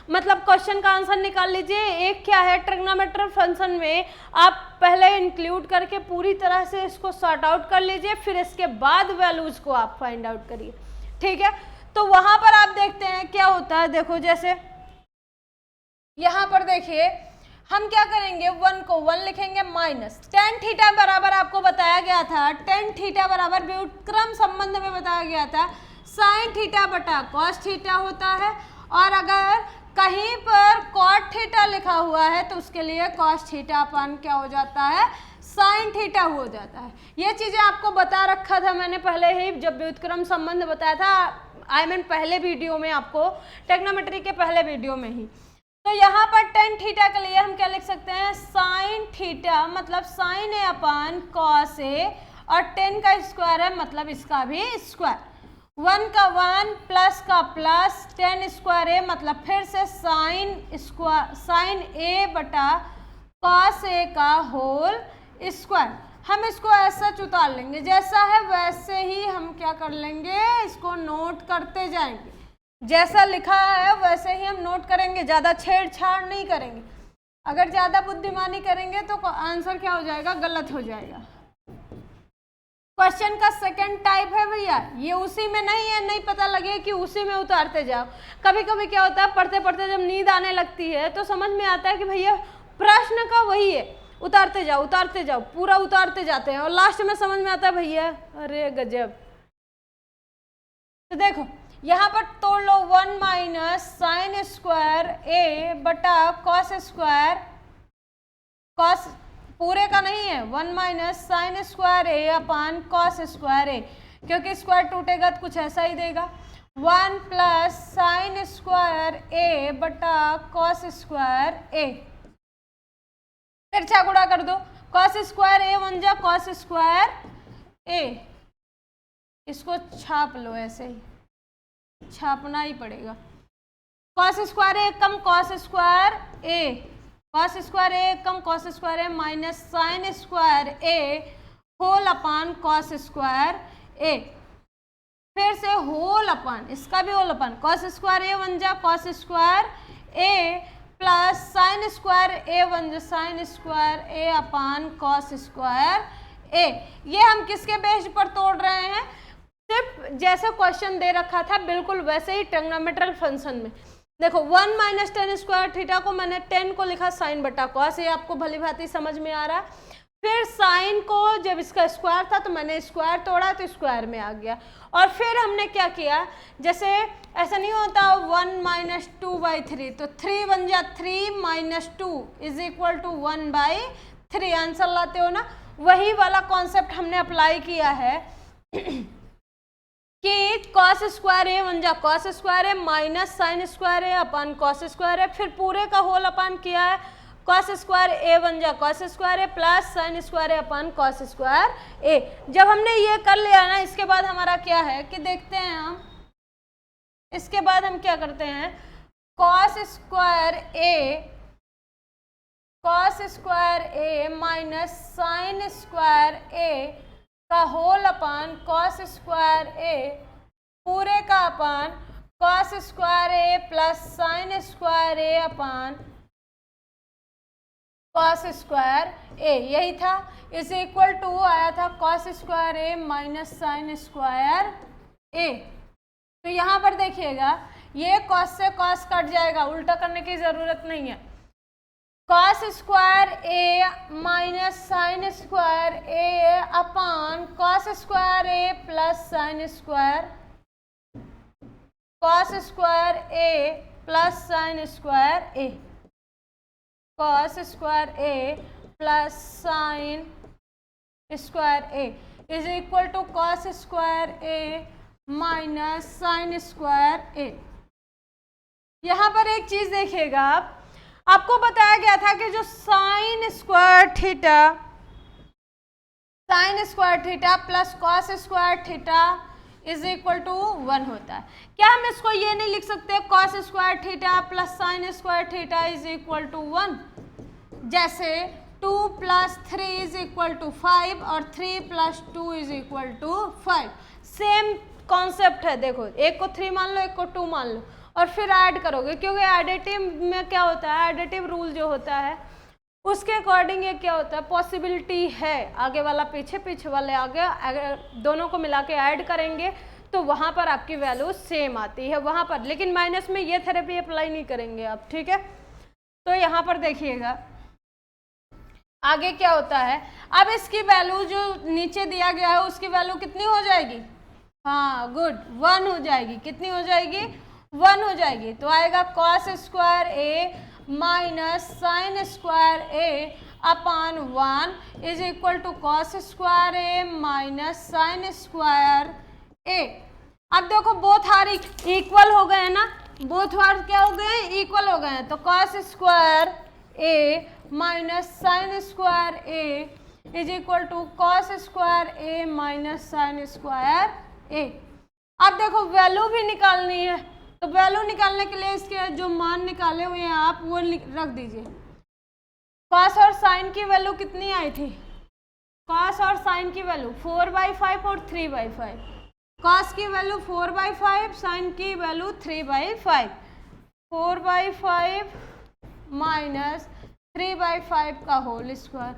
मतलब क्वेश्चन का आंसर निकाल लीजिए। एक क्या है ट्रिग्नोमेट्रिक फंक्शन में आप पहले इंक्लूड करके पूरी तरह से इसको सॉर्ट आउट कर लीजिए, फिर इसके बाद वैल्यूज को आप फाइंड आउट करिए, ठीक है। तो वहां पर आप देखते हैं क्या होता है। देखो जैसे यहाँ पर देखिए हम क्या करेंगे 1 को 1 लिखेंगे माइनस tan थीटा बराबर आपको बताया गया था, tan थीटा बराबर व्युत्क्रम संबंध में बताया गया था sin थीटा बटा cos थीटा होता है। और अगर कहीं पर cot थीटा लिखा हुआ है तो उसके लिए cos थीटा अपान क्या हो जाता है, साइन थीटा हो जाता है। ये चीजें आपको बता रखा था मैंने पहले ही, जब व्युत्क्रम संबंध बताया था, पहले वीडियो में, आपको ट्रिग्नोमेट्री के पहले वीडियो में ही। तो यहाँ पर टेन थीटा के लिए हम क्या लिख सकते हैं, साइन थीटा मतलब sign A upon cos A, और 10 का स्क्वायर है मतलब इसका भी स्क्वायर, 1 का 1 प्लस का प्लस 10 स्क्वायर ए मतलब फिर से साइन ए बटा कॉस ए का होल स्क्वायर। हम इसको ऐसा उतार लेंगे, जैसा है वैसे ही हम क्या कर लेंगे, इसको नोट करते जाएंगे, जैसा लिखा है वैसे ही हम नोट करेंगे, ज़्यादा छेड़छाड़ नहीं करेंगे। अगर ज़्यादा बुद्धिमानी करेंगे तो आंसर क्या हो जाएगा, गलत हो जाएगा। क्वेश्चन का सेकंड टाइप है भैया, ये उसी में नहीं है, नहीं पता लगे कि उसी में उतारते जाओ। कभी कभी क्या होता है, पढ़ते पढ़ते जब नींद आने लगती है तो समझ में आता है कि भैया प्रश्न का वही है, उतारते जाओ, पूरा उतारते जाते हैं और लास्ट में समझ में आता है भैया अरे गजब। तो देखो यहाँ पर तोड़ लो, 1 माइनस साइन स्क्वायर ए बटा कॉस स्क्वायर, कॉस पूरे का नहीं है, 1 minus sine square A upon cos square ए, क्योंकि स्क्वायर टूटेगा तो कुछ ऐसा ही देगा, 1 प्लस साइन स्क्वायर ए बटा कॉस स्क्वायर ए, फिर छा गुणा कर दो, कॉस स्क्वायर ए 1 जा कॉस स्क्वायर ए, इसको छाप लो, ऐसे ही छापना ही पड़ेगा, cos square A come cos square A, cos square A come cos square A minus sine square A whole upon cos square ए, फिर से होल अपान, इसका भी होल अपान, कॉस स्क्वायर ए 1 जा cos square A plus sine square ए 1 जा sign square A upon cos square ए। ये हम किसके base पर तोड़ रहे हैं, सिर्फ जैसे क्वेश्चन दे रखा था बिल्कुल वैसे ही ट्रिग्नोमेट्रिक फंक्शन में। देखो 1 माइनस 10 स्क्वायर थीटा को मैंने 10 को लिखा साइन बटा कॉस, ये आपको भली भांति समझ में आ रहा है। फिर साइन को जब इसका स्क्वायर था तो मैंने स्क्वायर तोड़ा तो स्क्वायर में आ गया, और फिर हमने क्या किया, जैसे ऐसा नहीं होता 1 माइनस 2/3, तो 3 बन जा 3 minus 2 is equal to 1/3, answer लाते हो ना, वही वाला कॉन्सेप्ट हमने अप्लाई किया है कि कॉस स्क्वायर ए 1 जा cos square A minus sine square A upon cos square ए, फिर पूरे का होल अपान किया है, कॉस स्क्वायर ए 1 जा cos square A plus sine square A upon cos square ए। जब हमने ये कर लिया ना, इसके बाद हमारा क्या है कि देखते हैं हम, इसके बाद हम क्या करते हैं, cos square A minus sine square ए का होल अपान कॉस स्क्वायर ए पूरे का अपान cos square A plus sine square A upon cos square A, यही था, इज इक्वल टू आया था cos square A minus sine square ए। तो यहाँ पर देखिएगा ये कॉस से कॉस कट जाएगा, उल्टा करने की जरूरत नहीं है, cos square A minus sine square A upon cos square A plus sine square, cos square A plus sine square A, cos square A plus sine square A is equal to cos square A minus sine square A. यहाँ पर एक चीज देखिएगा आप, आपको बताया गया था कि जो sine square theta plus cos square theta is equal to 1 होता है। क्या हम इसको ये नहीं लिख सकते cos square theta plus sine square theta is equal to 1, जैसे 2 प्लस 3 इज इक्वल टू 5 और 3 plus 2 is equal to 5, same concept है। देखो एक को 3 मान लो, एक को 2 मान लो और फिर ऐड करोगे, क्योंकि एडिटिव में क्या होता है, एडिटिव रूल जो होता है उसके अकॉर्डिंग ये क्या होता है, पॉसिबिलिटी है आगे वाला पीछे, पीछे वाले आगे, अगर दोनों को मिला के ऐड करेंगे तो वहाँ पर आपकी वैल्यू सेम आती है वहाँ पर, लेकिन माइनस में ये थेरेपी अप्लाई नहीं करेंगे आप, ठीक है। तो यहाँ पर देखिएगा आगे क्या होता है, अब इसकी वैल्यू जो नीचे दिया गया है उसकी वैल्यू कितनी हो जाएगी, हाँ गुड, 1 हो जाएगी। कितनी हो जाएगी, 1 हो जाएगी, तो आएगा cos square A minus sine square A upon 1 is equal to cos square A minus sine square A. अब देखो बोथ आर इक्वल हो गए ना, बोथ आर क्या हो गए, इक्वल हो गए हैं, तो cos square A minus sine square A is equal to cos square A minus sine square A. अब देखो वैल्यू भी निकालनी है, तो वैल्यू निकालने के लिए इसके जो मान निकाले हुए हैं आप वो रख दीजिए। कॉस और साइन की वैल्यू कितनी आई थी, कॉस और साइन की वैल्यू 4/5 और 3/5, कॉस की वैल्यू 4/5, साइन की वैल्यू 3/5, 4/5 माइनस 3/5 का होल स्क्वायर,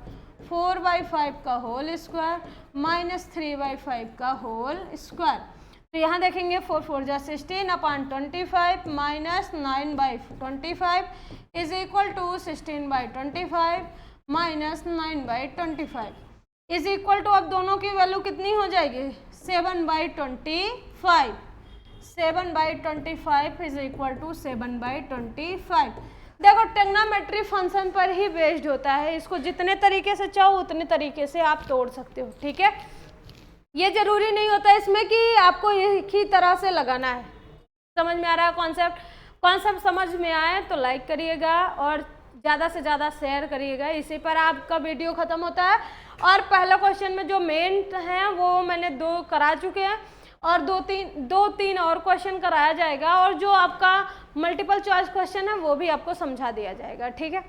4/5 का होल स्क्वायर माइनस 3/5 का होल स्क्वायर। तो यहाँ देखेंगे 4 4 जा 16 upon 25 minus 9/25 is equal to 16/25 minus 9/25 is equal to, अब दोनों की वैल्यू कितनी हो जाएगी 7/25, 7/25 इज इक्वल टू 7/25। देखो ट्रिग्नोमेट्री फंक्शन पर ही बेस्ड होता है, इसको जितने तरीके से चाहो उतने तरीके से आप तोड़ सकते हो, ठीक है। ये जरूरी नहीं होता इसमें कि आपको एक ही तरह से लगाना है। समझ में आ रहा है कॉन्सेप्ट? कॉन्सेप्ट समझ में आए तो लाइक करिएगा और ज़्यादा से ज़्यादा शेयर करिएगा। इसी पर आपका वीडियो ख़त्म होता है। और पहला क्वेश्चन में जो मेन है वो मैंने 2 करा चुके हैं और 2-3 और क्वेश्चन कराया जाएगा, और जो आपका मल्टीपल चॉइस क्वेश्चन है वो भी आपको समझा दिया जाएगा, ठीक है।